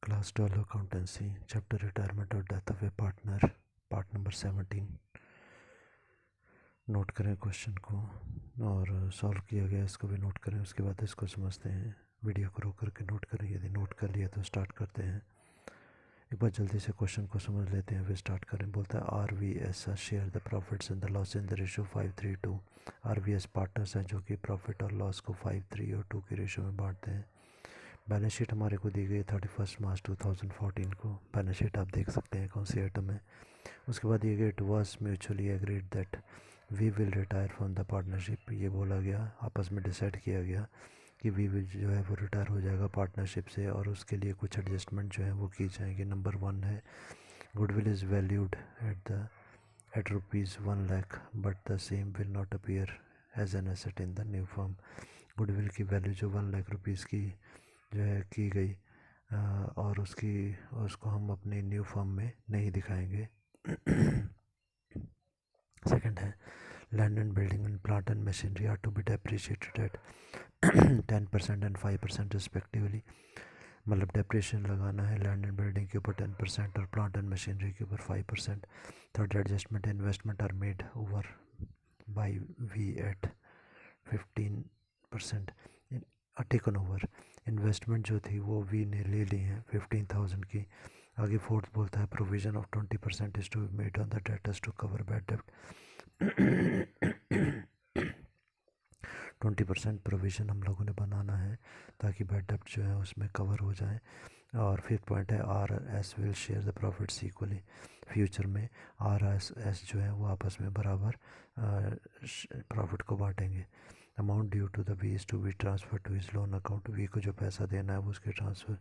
Class 12 accountancy chapter retirement और death of A partner part number 17। Note करें question को और सॉल्व किया गया इसको भी नोट करें, उसके बाद इसको समझते हैं। वीडियो को रोक करके नोट करें, यदि नोट कर लिया तो स्टार्ट करते हैं। एक बार जल्दी से क्वेश्चन को समझ लेते हैं फिर स्टार्ट करें। बोलता है R V S share the profits and the loss in the ratio 5:3:2। R V S partners हैं जो कि प्रॉफिट और लॉस को 5:3 और 2 के रेशो में बांटते हैं। बैलेंस शीट हमारे को दी गई 31 मार्च 2014 को। बैलेंस शीट आप देख सकते हैं कौन सी आइटम है। उसके बाद ये गया it was mutually agreed that V will retire from the partnership. ये बोला गया, आपस में डिसाइड किया गया कि वी विल जो है वो रिटायर हो जाएगा पार्टनरशिप से, और उसके लिए कुछ एडजस्टमेंट जो है वो की जाएंगी। नंबर 1 है goodwill is valued at ₹1,00,000 but the same will not appear as an asset in the new firm. Goodwill की वैल्यू जो ₹1,00,000 की जो है की गई और उसको हम अपने न्यू फर्म में नहीं दिखाएंगे। सेकंड है land and building and plant and machinery are to be depreciated at 10% and 5% respectively. मतलब डेप्रिशिएशन लगाना है लैंड एंड बिल्डिंग के ऊपर 10% और प्लांट एंड मशीनरी के ऊपर 5%। Third adjustment investment are made over by V at 15% taken over. Investment जो थी वो वी ने ले ली है 15,000 की। आगे फोर्थ बोलता है provision of 20% is to be made on the debtors to cover bad डेब्ट। 20% प्रोविज़न हम लोगों ने बनाना है ताकि बैड डेब्ट जो है उसमें कवर हो जाए। और फिफ्थ पॉइंट है R S will share the profits equally. Future में आर एस जो है वो आपस में बराबर प्रॉफिट को बांटेंगे। Amount due to the V is to be transfer to his loan account. V को जो पैसा देना है वो उसके ट्रांसफ़र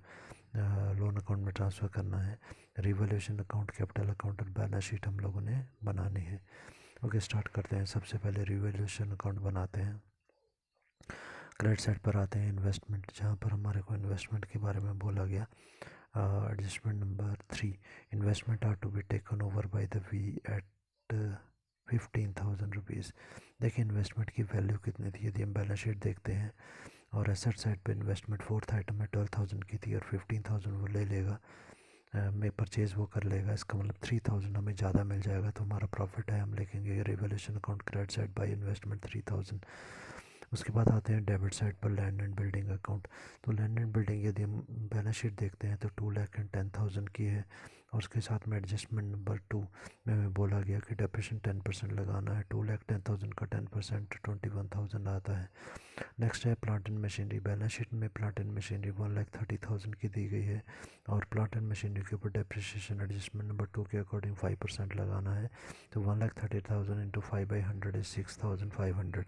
लोन अकाउंट में ट्रांसफ़र करना है। रिवैल्यूएशन अकाउंट, कैपिटल अकाउंट और बैलेंस शीट हम लोगों ने बनानी है। ओके स्टार्ट करते हैं। सबसे पहले रिवैल्यूएशन अकाउंट बनाते हैं। क्रेडिट साइड पर आते हैं इन्वेस्टमेंट, जहाँ पर हमारे को इन्वेस्टमेंट के बारे में बोला गया। Adjustment number 3 investment are to be taken over by the V at 15,000 rupees. देखिए इन्वेस्टमेंट की वैल्यू कितनी थी यदि हम बैलेंस शीट देखते हैं। और एसेट साइड पे इन्वेस्टमेंट फोर्थ आइटम में 12,000 की थी और 15,000 वो ले लेगा में परचेज़ वो कर लेगा। इसका मतलब 3,000 हमें ज़्यादा मिल जाएगा तो हमारा प्रॉफिट है, हम लिखेंगे revaluation account credit side by investment 3,000। उसके बाद आते हैं डेबिट साइड पर लैंड एंड बिल्डिंग अकाउंट। तो लैंड एंड बिल्डिंग यदि हम बैलेंस शीट देखते हैं तो 2,10,000 की है। और उसके साथ में एडजस्टमेंट नंबर 2 में हमें बोला गया कि डेप्रिसिएशन 10% लगाना है। 2,10,000 का 10% 21,000 आता है। नेक्स्ट है plant and machinery. Balance sheet में प्लांट एंड मशीनरी 1,30,000 की दी गई है और प्लांट एंड मशीनरी के ऊपर डेप्रिसिएशन एडजस्टमेंट नंबर 2 के अकॉर्डिंग 5% लगाना है। तो 1,30,000 इंटू 5/100 इज 6,500।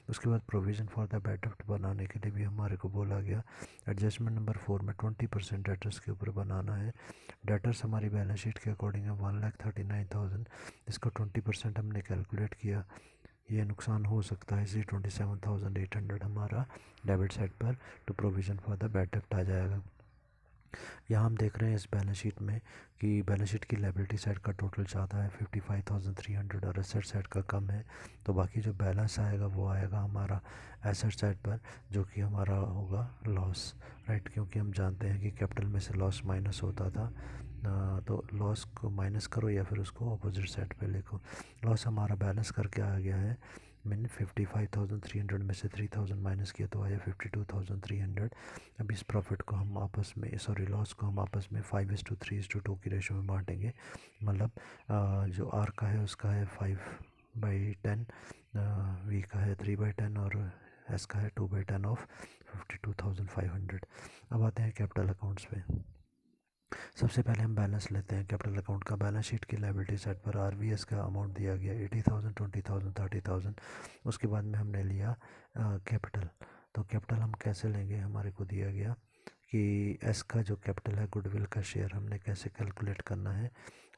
उसके बाद प्रोविज़न फॉर द बैड डेब्ट बनाने के लिए भी हमारे को बोला गया। एडजस्टमेंट नंबर 4 में 20% डेटर्स के ऊपर बनाना है। डेटर्स हमारी बैलेंस शीट के अकॉर्डिंग है 1,39,000। इसका 20% हमने कैलकुलेट किया, ये नुकसान हो सकता है, इसलिए 27,800 हमारा डेबिट साइड पर to provision for the bad डेब्ट आ जाएगा। यहाँ हम देख रहे हैं इस बैलेंस शीट में कि बैलेंस शीट की लायबिलिटी साइड का टोटल ज़्यादा है 55,300 और एसेट साइड का कम है। तो बाकी जो बैलेंस आएगा वो आएगा हमारा एसेट साइड पर, जो कि हमारा होगा लॉस, राइट। क्योंकि हम जानते हैं कि कैपिटल में से लॉस माइनस होता था। तो लॉस को माइनस करो या फिर उसको अपोजिट साइड पे लिखो। लॉस हमारा बैलेंस करके आ गया है। मैंने 55,300 में से 3,000 माइनस किया तो आया 52,300। अब इस प्रॉफिट को हम आपस में लॉस को हम आपस में 5:3:2 की रेशो में बांटेंगे। मतलब जो आर का है उसका है 5/10, वी का है 3/10 और एस का है 2/10 ऑफ 52,500। अब आते हैं कैपिटल अकाउंट्स पे। सबसे पहले हम बैलेंस लेते हैं कैपिटल अकाउंट का। बैलेंस शीट की लायबिलिटी साइड पर आरवीएस का अमाउंट दिया गया 80,000, 20,000, 30,000। उसके बाद में हमने लिया कैपिटल। तो कैपिटल हम कैसे लेंगे, हमारे को दिया गया कि एस का जो कैपिटल है गुडविल का शेयर हमने कैसे कैलकुलेट करना है।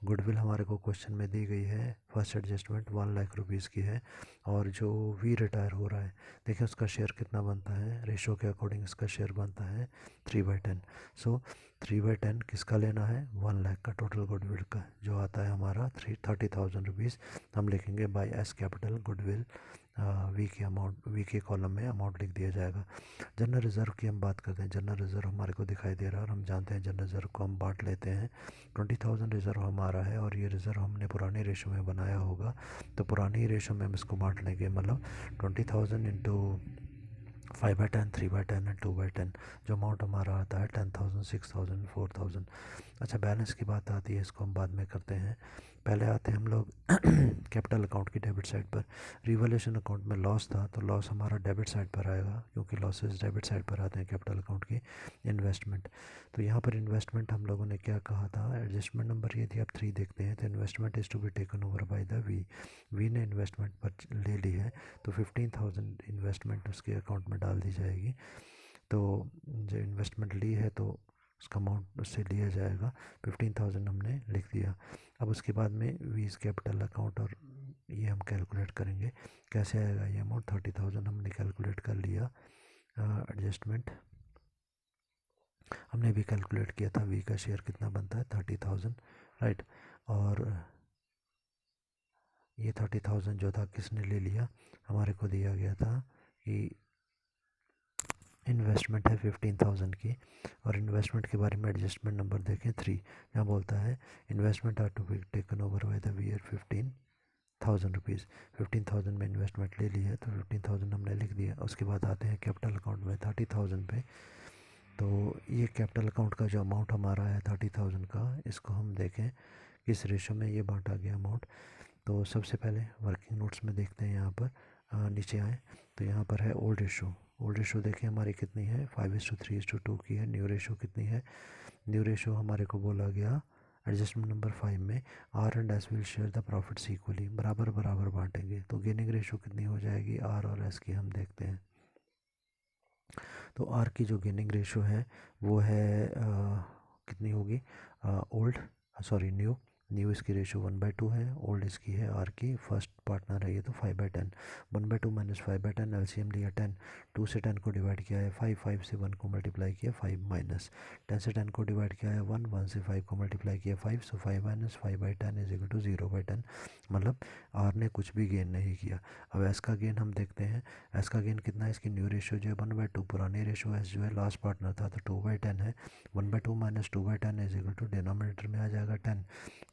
गुडविल हमारे को क्वेश्चन में दी गई है, फर्स्ट एडजस्टमेंट 1,00,000 की है। और जो वी रिटायर हो रहा है, देखिए उसका शेयर कितना बनता है, रेशो के अकॉर्डिंग इसका शेयर बनता है 3/10। सो 3/10 किसका लेना है, 1,00,000 का टोटल गुडविल का, जो आता है हमारा 30,000 रुपीज़। हम लिखेंगे by S capital goodwill V के कॉलम में अमाउंट लिख दिया जाएगा। जनरल रिज़र्व की हम बात करते हैं। जनरल रिज़र्व हमारे को दिखाई दे रहा है और हम जानते हैं जनरल रिज़र्व को हम बांट लेते हैं। 20,000 रिज़र्व हमारा है और ये रिज़र्व हमने पुराने रेशो में बनाया होगा, तो पुरानी रेशो में हम इसको बांट लेंगे। मतलब 20,000 इंटू 5/10, 3/10 एंड 2/10। जो अमाउंट हमारा आता है 10,000, 6,000, 4,000। अच्छा, बैलेंस की बात आती है, इसको हम बाद में करते हैं। पहले आते हैं हम लोग कैपिटल अकाउंट की डेबिट साइड पर। रिवैल्यूएशन अकाउंट में लॉस था, तो लॉस हमारा डेबिट साइड पर आएगा, क्योंकि लॉसेस डेबिट साइड पर आते हैं कैपिटल अकाउंट की। इन्वेस्टमेंट, तो यहाँ पर इन्वेस्टमेंट हम लोगों ने क्या कहा था, एडजस्टमेंट नंबर यदि आप 3 देखते हैं तो investment is to be taken over by the V ने इन्वेस्टमेंट पर ले ली है, तो 15,000 इन्वेस्टमेंट उसके अकाउंट में डाल दी जाएगी। तो जो इन्वेस्टमेंट ली है तो उसका अमाउंट उससे लिया जाएगा। 15,000 हमने लिख दिया। अब उसके बाद में वीज़ कैपिटल अकाउंट, और ये हम कैलकुलेट करेंगे कैसे आएगा ये अमाउंट। 30,000 हमने कैलकुलेट कर लिया। एडजस्टमेंट हमने भी कैलकुलेट किया था, वी का शेयर कितना बनता है 30,000, राइट। और ये 30,000 जो था किसने ले लिया, हमारे को दिया गया था कि इन्वेस्टमेंट है 15,000 की। और इन्वेस्टमेंट के बारे में एडजस्टमेंट नंबर देखें 3, यहाँ बोलता है investment are to be taken over by the V at 15,000 rupees. 15,000 में इन्वेस्टमेंट ले ली है, तो 15,000 हमने लिख दिया। उसके बाद आते हैं कैपिटल अकाउंट में 30,000 पे। तो ये कैपिटल अकाउंट का जो अमाउंट हमारा है 30,000 का, इसको हम देखें किस रेशो में ये बांटा गया अमाउंट। तो सबसे पहले वर्किंग नोट्स में देखते हैं, यहाँ पर नीचे आए तो यहाँ पर है ओल्ड रेशो। ओल्ड रेशो देखें हमारी कितनी है, 5:3:2 की है। न्यू रेशो कितनी है, न्यू रेशो हमारे को बोला गया एडजस्टमेंट नंबर 5 में R and S will share the profits equally, बराबर बराबर बांटेंगे। तो गेनिंग रेशो कितनी हो जाएगी, आर और एस की हम देखते हैं। तो आर की जो गेनिंग रेशो है वो है कितनी होगी, ओल्ड सॉरी न्यू इसकी रेशो 1/2 है, ओल्ड इसकी है आर की फर्स्ट पार्टनर है ये, तो 5/10। 1/2 माइनस 5/10, एलसीएम लिया 10, 2 से 10 को डिवाइड किया है 5, 5 से 1 को मल्टीप्लाई किया 5, माइनस 10 से 10 को डिवाइड किया है 1, 1 से 5 को मल्टीप्लाई किया 5, सो 5 माइनस 5/10 इज इक्वल टू 0/10। मतलब आर ने कुछ भी गेन नहीं किया। अब एस का गेन हम देखते हैं, एस का गेन कितना है, इसकी न्यू रेशो जो है 1/2, पुरानी रेशो एस जो है लास्ट पार्टनर था तो 2/10 है। 1/2 minus 2/10 is equal to denominator में आ जाएगा 10,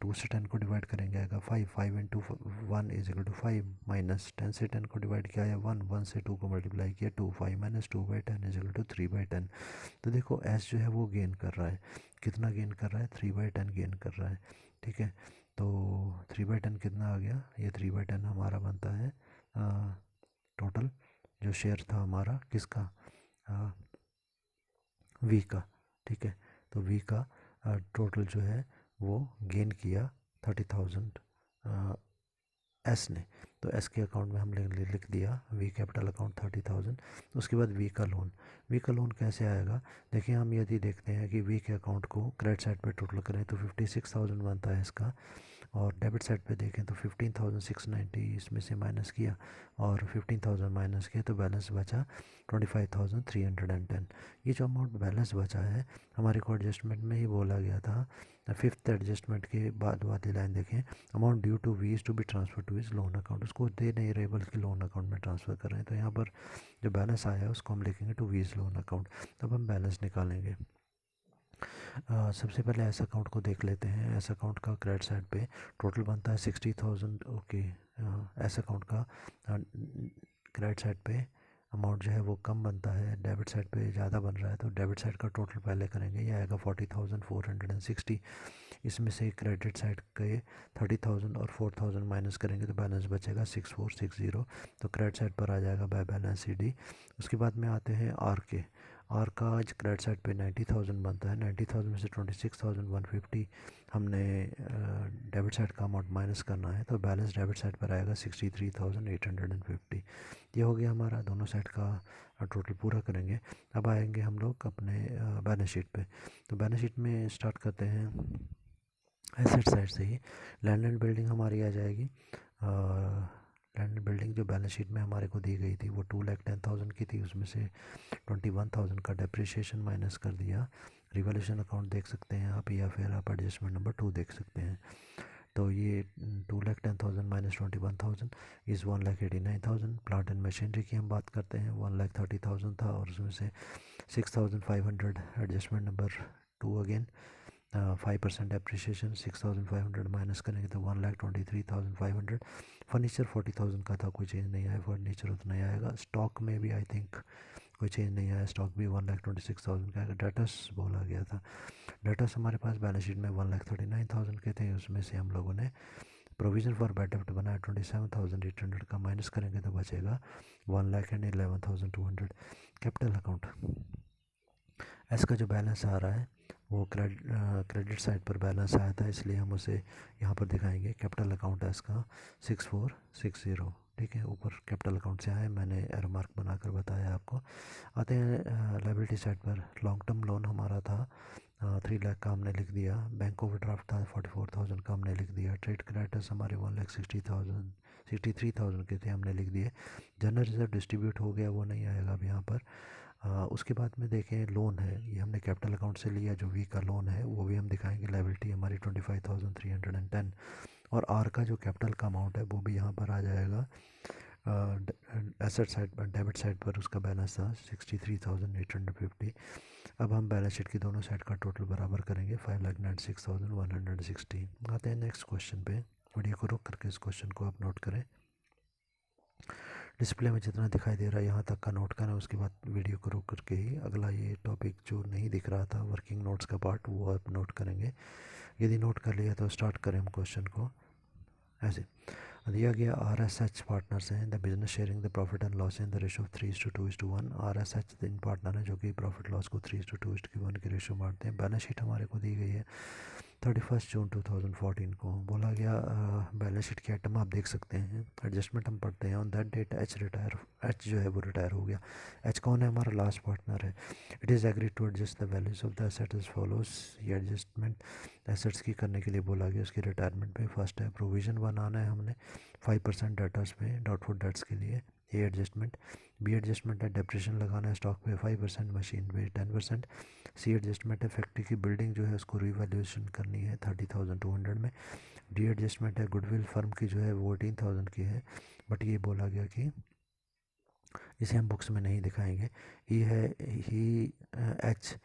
2 से 10 को डिवाइड करेंगे आएगा 5, 5 into 1 is equal to 5, minus 10 से 10 को डिवाइड किया है 1, 1 से 2 को मल्टीप्लाई किया 2, 5 माइनस 2/10 इज इक्वल टू 3/10। तो देखो एस जो है वो गेन कर रहा है, कितना गेन कर रहा है, 3/10 गेन कर रहा है, ठीक है। तो 3/10 कितना आ गया, ये 3/10 हमारा बनता है टोटल जो शेयर था हमारा किसका, वी का, ठीक है। तो वी का टोटल जो है वो गेन किया 30,000 एस ने। तो एस के अकाउंट में हम लिख दिया वी कैपिटल अकाउंट 30,000। तो उसके बाद वी का लोन, वी का लोन कैसे आएगा, देखिए हम यदि देखते हैं कि वी के अकाउंट को क्रेडिट साइड पे टोटल करें तो 56,000 बनता है इसका, और डेबिट साइड पे देखें तो 15,690 इसमें से माइनस किया और 15,000 माइनस किया तो बैलेंस बचा 25,310। ये जो अमाउंट बैलेंस बचा है हमारे को एडजस्टमेंट में ही बोला गया था। फिफ्थ एडजस्टमेंट के बाद वाली लाइन देखें, amount due to V is to be transfer to his loan account, उसको दे नहीं रहे बल्कि लोन अकाउंट में ट्रांसफ़र कर रहे हैं। तो यहाँ पर जो बैलेंस आया है उसको हम लिखेंगे टू वीज़ लोन अकाउंट, तब हम बैलेंस निकालेंगे। सबसे पहले एस अकाउंट को देख लेते हैं। एस अकाउंट का क्रेडिट साइड पे टोटल बनता है 60,000, ओके। एस अकाउंट का क्रेडिट साइड पे अमाउंट जो है वो कम बनता है, डेबिट साइड पे ज़्यादा बन रहा है, तो डेबिट साइड का टोटल पहले करेंगे, ये आएगा 40,460। इसमें से क्रेडिट साइड के 30,000 और 4,000 माइनस करेंगे तो बैलेंस बचेगा 6,460। तो क्रेडिट साइड पर आ जाएगा बाय बैलेंस सी डी। उसके बाद में आते हैं आर के। आर का आज क्रेडिट साइड पे 90,000 बनता है, 90,000 में से 26,150 हमने डेबिट साइड का अमाउंट माइनस करना है, तो बैलेंस डेबिट साइड पर आएगा 63,850। ये हो गया हमारा दोनों साइड का टोटल पूरा करेंगे। अब आएंगे हम लोग अपने बैलेंस शीट पे। तो बैलेंस शीट में स्टार्ट करते हैं एसेट साइड से ही। लैंड एंड बिल्डिंग हमारी आ जाएगी। लैंड एंड बिल्डिंग जो बैलेंस शीट में हमारे को दी गई थी वो 2,10,000 की थी, उसमें से 21,000 का डेप्रिसिएशन माइनस कर दिया। रिवैल्यूएशन अकाउंट देख सकते हैं आप, या फिर आप एडजस्टमेंट नंबर 2 देख सकते हैं। तो ये 2,10,000 minus 21,000 is 1,89,000। Plant and machinery की हम बात करते हैं, 1,30,000 था और उसमें से 6,500 adjustment number 2 again, 5% appreciation, 6,500 minus करेंगे तो 1,23,500। फर्नीचर 40,000 का था, कोई चेंज नहीं आया, फर्नीचर उतना ही आएगा। स्टॉक में भी आई थिंक कोई चेंज नहीं आया, स्टॉक भी 1,26,000 का आएगा। डाटास बोला गया था, डाटास हमारे पास बैलेंस शीट में 1,39,000 के थे, उसमें से हम लोगों ने प्रोविज़न फॉर बैड डेब्ट बनाया 27,800 का, माइनस करेंगे तो बचेगा 1,11,200। कैपिटल अकाउंट, एस का जो बैलेंस आ रहा है वो क्रेडिट साइड पर बैलेंस आया था, इसलिए हम उसे यहाँ पर दिखाएंगे। कैपिटल अकाउंट एस का 6460, ठीक है, ऊपर कैपिटल अकाउंट से आया, मैंने एरो मार्क बनाकर बताया आपको। आते हैं लाइबिलिटी साइड पर, लॉन्ग टर्म लोन हमारा था 3 लाख का, हमने लिख दिया। बैंक ओवरड्राफ्ट था 44,000 का, हमने लिख दिया। ट्रेड क्रेडिटर्स हमारे 1,63,000 के थे, हमने लिख दिए। जनरल रिजर्व डिस्ट्रीब्यूट हो गया, वो नहीं आएगा अब यहाँ पर। उसके बाद में देखें लोन है, ये हमने कैपिटल अकाउंट से लिया, जो वी का लोन है वो भी हम दिखाएंगे। लाइबिलिटी हमारी 25,310, और आर का जो कैपिटल का अमाउंट है वो भी यहाँ पर आ जाएगा। एसेट साइड पर, डेबिट साइड पर उसका बैलेंस था 63,850। अब हम बैलेंस शीट की दोनों साइड का टोटल बराबर करेंगे, 5,96,160। आते हैं नेक्स्ट क्वेश्चन पे। वीडियो को रोक करके इस क्वेश्चन को आप नोट करें। डिस्प्ले में जितना दिखाई दे रहा है यहाँ तक का नोट करें, उसके बाद वीडियो को रोक करके ही अगला ये टॉपिक जो नहीं दिख रहा था वर्किंग नोट्स का पार्ट, वो आप नोट करेंगे। यदि नोट कर लिया तो स्टार्ट करें हम क्वेश्चन को। ऐसे दिया गया आर एस एच पार्टनर्स हैं, the business sharing the profit and loss in the ratio of 3:2:1। R S H 3 partner हैं जो कि प्रॉफिट लॉस को 3:2:1 के रेशो बांटते हैं। बैलेंस शीट हमारे को दी गई है 31 जून 2014 को। बोला गया बैलेंस शीट के आइटम आप देख सकते हैं, एडजस्टमेंट हम पढ़ते हैं। On that date H retire, H जो है वो रिटायर हो गया। एच कौन है? हमारा लास्ट पार्टनर है। It is agree to adjust the values of the asset as follows. ये एडजस्टमेंट एसेट्स की करने के लिए बोला गया उसकी रिटायरमेंट पे। फर्स्ट है प्रोविज़न बनाना है हमने 5% डेटर्स पे, डाउटफुल डेट्स के लिए, ए एडजस्टमेंट। बी एडजस्टमेंट है डेप्रिसिएशन लगाना है स्टॉक पे 5%, मशीन पे 10%। सी एडजस्टमेंट है फैक्ट्री की बिल्डिंग जो है उसको रिवैल्यूएशन करनी है 30,200 में। डी एडजस्टमेंट है गुडविल फर्म की जो है वो 18,000 की है, बट ये बोला गया कि इसे हम बुक्स में नहीं दिखाएंगे। ई है ही H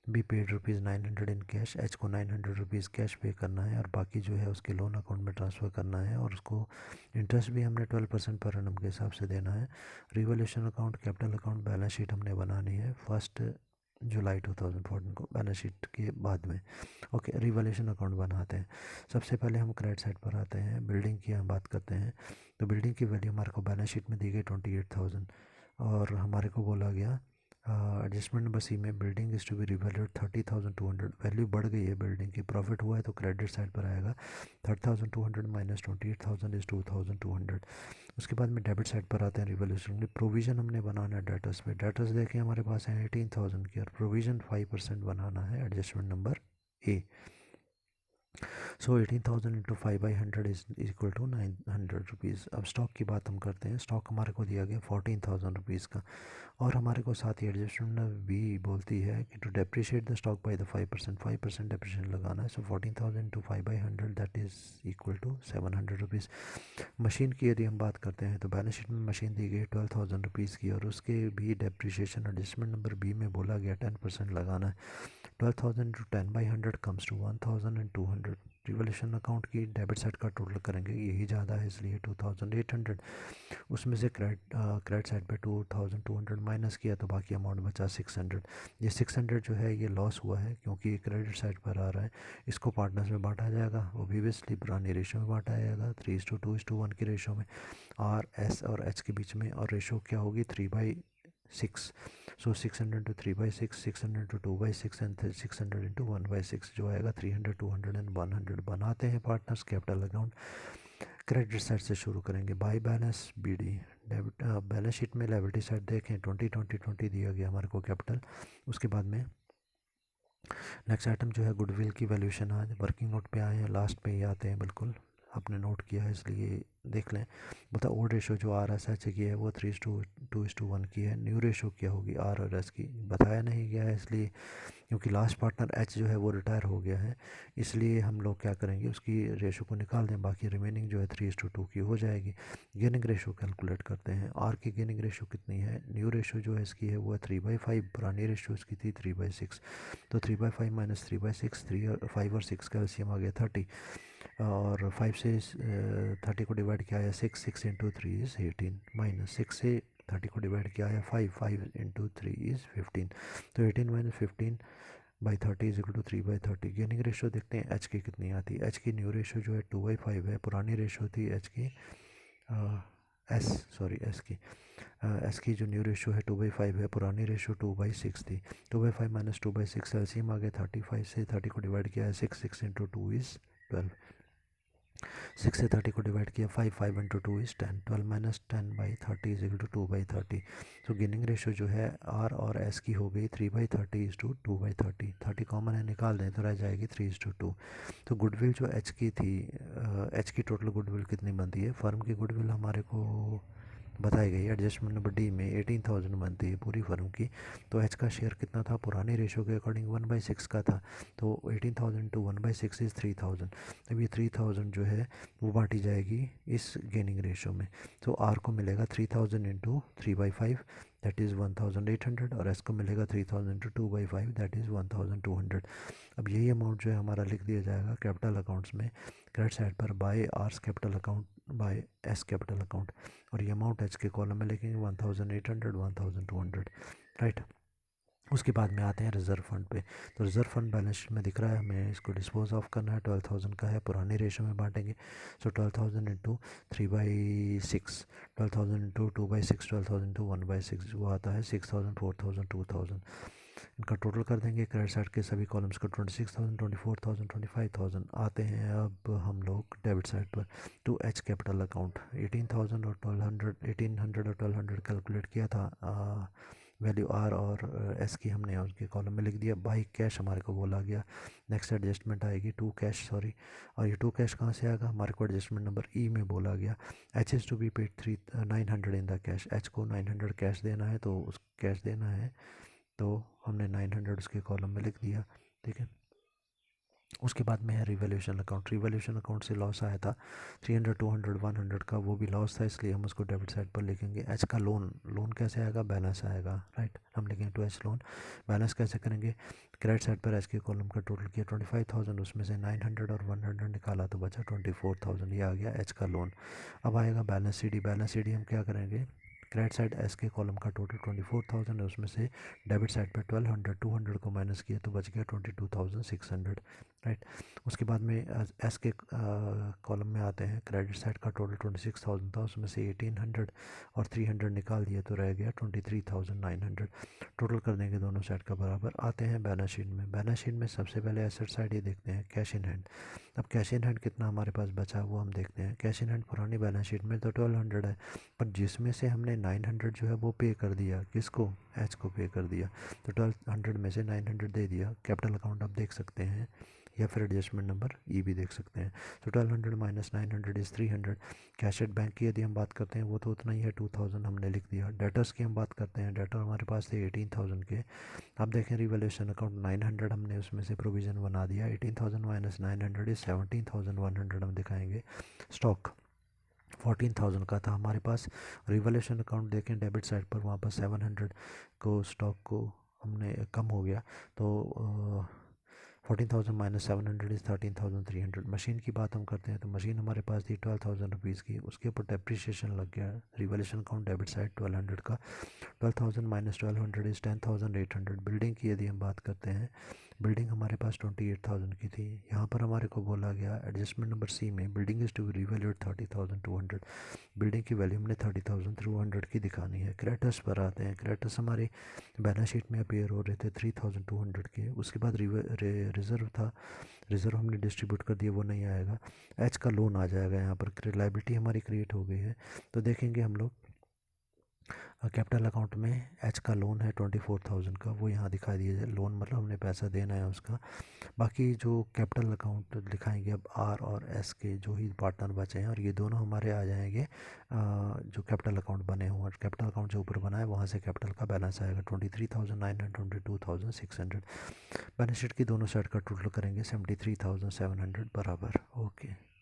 B paid ₹900 in cash, H को ₹900 कैश पे करना है और बाकी जो है उसके लोन अकाउंट में ट्रांसफ़र करना है, और उसको इंटरेस्ट भी हमने 12% पर एनम के हिसाब से देना है। Revolution account, capital account, balance sheet हमने बनानी है 1 जुलाई 2014 को, बैलेंस शीट के बाद में। ओके, रिवोल्यूशन अकाउंट बनाते हैं। सबसे पहले हम क्रेडिट साइड पर आते हैं, बिल्डिंग की हम बात करते हैं। तो बिल्डिंग की वैल्यू हमारे को बैलेंस शीट में दी गई 28,000, और हमारे को बोला गया एडजस्टमेंट नंबर सी में building is to be revalued 30,200। Value बढ़ गई है बिल्डिंग की, प्रॉफिट हुआ है तो क्रेडिट साइड पर आएगा 30,200 माइनस 28,000 इज़ 2,200। उसके बाद में डेबिट साइड पर आते हैं रिवोल्यूशन में। प्रोविज़न हमने बनाना है डेटर्स पे, डेटर्स देखें हमारे पास है 18,000 की, और प्रोविज़न 5% बनाना है, adjustment number A. So 18,000 into 5/100 is equal to 900 rupees. अब स्टॉक की बात हम करते हैं। स्टॉक हमारे को दिया गया 14,000 रुपीज़ का, और हमारे को साथ ही एडजस्टमेंट भी बोलती है कि to depreciate the stock by the 5% depreciation लगाना है। So 14,000 into 5/100 that is equal to 700 rupees. Machine की यदि हम बात करते हैं तो बैलेंस शीट में मशीन दी गई 12,000 रुपीज़ की, और उसके भी डेप्रिशिएशन एडजस्टमेंट नंबर बी में बोला गया 10% लगाना है। 12,000 into 10/100 comes to 1,200। Revolution account की डेबिट साइड का टोटल करेंगे, यही ज़्यादा है इसलिए 2,800। उसमें से क्रेडिट साइड पे 2,200 माइनस किया तो बाकी अमाउंट बचा 600। ये 600 जो है ये लॉस हुआ है क्योंकि क्रेडिट साइड पर आ रहा है। इसको पार्टनर्स में बांटा जाएगा, ऑब्वियसली पुरानी रेशो में बांटा जाएगा 3:2:1 की रेशो में, आर एस और एच के बीच में, और रेशो क्या होगी 3/6। So 600 into 3/6, 600 into 2/6 and 600 into 1/6 जो आएगा 300, 200 एंड 100। बनाते हैं partners capital account. Credit side से शुरू करेंगे, by balance B D. Debit balance sheet में लायबिलिटी साइड देखें 20 दिया गया हमारे को कैपिटल। उसके बाद में नेक्स्ट आइटम जो है गुडविल की वैल्यूशन, आज वर्किंग नोट पे आए हैं, लास्ट पे ही आते हैं, बिल्कुल आपने नोट किया है इसलिए देख लें। मतलब ओल्ड रेशो जो आर एस एच की है वो 3:2:1 की है। न्यू रेशो क्या होगी आर और एस की, बताया नहीं गया है, इसलिए क्योंकि लास्ट पार्टनर एच जो है वो रिटायर हो गया है, इसलिए हम लोग क्या करेंगे उसकी रेशो को निकाल दें, बाकी रिमेनिंग जो है 3:2 की हो जाएगी। गेनिंग रेशो कैलकुलेट करते हैं। आर की गेनिंग रेशो कितनी है, न्यू रेशो जो है इसकी है वो है 3/5, पुरानी रेशो इसकी थी 3/6। तो 3/5 माइनस 3/6, 5 और 6 का एलसीएम आ गया 30, और 5 से 30 को डिवाइड किया है 6 इंटू 3 इज़ 18, माइनस 6 से 30 को डिवाइड किया है 5 इंटू 3 इज़ 15। तो 18 minus 15 by 30 is equal to 3/30। Gaining ratio देखते हैं एच की कितनी आती है। एच की न्यू रेशो जो है 2/5 है, पुरानी रेशो थी एच की एस सॉरी एस की जो न्यू रेशो है 2/5 है, पुरानी रेशो 2/6 थी। 2/5 माइनस 2/6 एलसीएम आ गया 35 से 30 को डिवाइड किया है 6 इंटू 2 इज़ 12, 6 से 30 को डिवाइड किया 5 into 2 is 10, 12 minus 10/30 is equal to 2/30। तो गेनिंग रेशो जो है आर और एस की हो गई 3/30 इज टू 2/30, 30 कॉमन है निकाल दें तो रह जाएगी 3:2। तो गुडविल जो एच की थी, एच की टोटल गुडविल कितनी बनती है, फर्म की गुडविल हमारे को बताई गई एडजस्टमेंट नंबर डी में 18,000 बनती है पूरी फर्म की। तो एच का शेयर कितना था, पुरानी रेशो के अकॉर्डिंग 1/6 का था, तो 18,000 टू 1/6 इज़ 3,000। अब ये 3,000 जो है वो बांटी जाएगी इस गेनिंग रेशो में। तो आर को मिलेगा 3,000 इंटू 3/5 दैट इज़ 1,800, और एस को मिलेगा 3,000 इंटू 2/5 दैट इज़ 1,200। अब यही अमाउंट जो है हमारा लिख दिया जाएगा कैपिटल अकाउंट्स में, क्रेडिट साइड पर by R's capital account by S capital account, और ये अमाउंट एच के कॉलम में लिखेंगे 1,800 1,200, राइट। उसके बाद में आते हैं रिजर्व फंड पे। तो रिजर्व फंड बैलेंस शीट में दिख रहा है, हमें इसको डिस्पोज ऑफ करना है, 12,000 का है, पुरानी रेशो में बांटेंगे। सो 12,000 इंटू 3/6, 12,000 इंटू 2/6, 12,000 इंटू 1/6, वो आता है 6,000, 4,000, 2,000। इनका टोटल कर देंगे क्रेडिट साइड के सभी कॉलम्स को, 26,000, 24,000, 25,000। आते हैं अब हम लोग डेबिट साइड पर, टू एच कैपिटल अकाउंट 18,000 और 1,200, 1,800 और 1,200 कैलकुलेट किया था, वैल्यू आर और एस की हमने उसके कॉलम में लिख दिया। बाई कैश हमारे को बोला गया, नेक्स्ट एडजस्टमेंट आएगी टू कैश, सॉरी, और ये टू कैश कहाँ से आएगा, हमारे को एडजस्टमेंट नंबर ई में बोला गया H is to be paid 900 in the cash, H को 900 कैश देना है, तो उस कैश देना है, तो हमने 900 उसके कॉलम में लिख दिया, ठीक है। उसके बाद में है रिवैल्यूएशन अकाउंट। रिवैल्यूएशन अकाउंट से लॉस आया था 300, 200, 100 का, वो भी लॉस था, इसलिए हम उसको डेबिट साइड पर लिखेंगे। एच का लोन, लोन कैसे आएगा, बैलेंस आएगा, राइट, हम लिखेंगे टू एच लोन। बैलेंस कैसे करेंगे, क्रेडिट साइड पर एच के कॉलम का टोटल किया 25,000, उसमें से 900 और 100 निकाला तो बचा 24,000, ये आ गया एच का लोन। अब आएगा balance C D. Balance C D हम क्या करेंगे, क्रेडिट साइड एस के कॉलम का टोटल 24,000 है, उसमें से डेबिट साइड पर 1,200, 200 को माइनस किया तो बच गया 22,600, राइट। उसके बाद में एस के कॉलम में आते हैं, क्रेडिट साइड का टोटल 26,000 था, उसमें से 1,800 और 300 निकाल दिए तो रह गया 23,900। टोटल कर देंगे दोनों साइड का बराबर। आते हैं बैलेंस शीट में। बैलेंस शीट में सबसे पहले एसेट साइड ये देखते हैं, कैश इन हैंड। अब कैश इन हैंड कितना हमारे पास बचा है वो हम देखते हैं। कैश इन हैंड पुरानी बैलेंस शीट में तो 1,200 है, पर जिसमें से हमने 900 जो है वो पे कर दिया, किसको, एच को पे कर दिया, तो 1,200 में से 900 दे दिया। कैपिटल अकाउंट आप देख सकते हैं, या फिर एडजस्टमेंट नंबर ई भी देख सकते हैं। तो 1,200 minus 900 is 300। Cash at bank की यदि हम बात करते हैं वो तो उतना ही है, 2,000 हमने लिख दिया। डेटर्स की हम बात करते हैं, डेटर हमारे पास थे 18,000 के। अब देखें रिवैल्यूएशन अकाउंट 900 हमने उसमें से प्रोविज़न बना दिया, 18,000 माइनस 900 इज़ 17,100 हम दिखाएंगे। स्टॉक 14,000 का था हमारे पास। रिवैल्यूएशन अकाउंट देखें डेबिट साइड पर, वहाँ पर 700 को स्टॉक को हमने कम हो गया, तो 14,000 माइनस 700 इज़ 13,300। मशीन की बात हम करते हैं तो मशीन हमारे पास थी 12,000 रुपीज़ की, उसके ऊपर डेप्रिसिएशन लग गया। रिवैल्यूएशन अकाउंट डेबिट साइड 1,200 का, 12,000 माइनस 1,200 इज़ 10,800। बिल्डिंग की यदि हम बात करते हैं, बिल्डिंग हमारे पास 28,000 की थी। यहाँ पर हमारे को बोला गया एडजस्टमेंट नंबर सी में, building is to be revalued 30,200। Building की वैल्यू हमने 30,200 की दिखानी है। क्रेडिटर्स पर आते हैं। क्रेडिटर्स हमारी बैलेंस शीट में अपीयर हो रहे थे 3,200 के। उसके बाद रिज़र्व था, रिज़र्व हमने डिस्ट्रीब्यूट कर दिया, वो नहीं आएगा। एच का लोन आ जाएगा यहाँ पर, लाइबिलिटी हमारी क्रिएट हो गई है। तो देखेंगे हम लोग कैपिटल अकाउंट में एच का लोन है 24,000 का, वो यहाँ दिखा दिया जाए। लोन मतलब हमने पैसा देना है उसका। बाकी जो कैपिटल अकाउंट दिखाएंगे अब आर और एस के जो ही पार्टनर बचे हैं, और ये दोनों हमारे आ जाएंगे जो कैपिटल अकाउंट बने हुए हैं। कैपिटल अकाउंट जो ऊपर बना है वहाँ से कैपिटल का बैलेंस आएगा 23,900, 22,600। बैलेंस शीट की दोनों साइड का टोटल करेंगे 73,700 बराबर। ओके।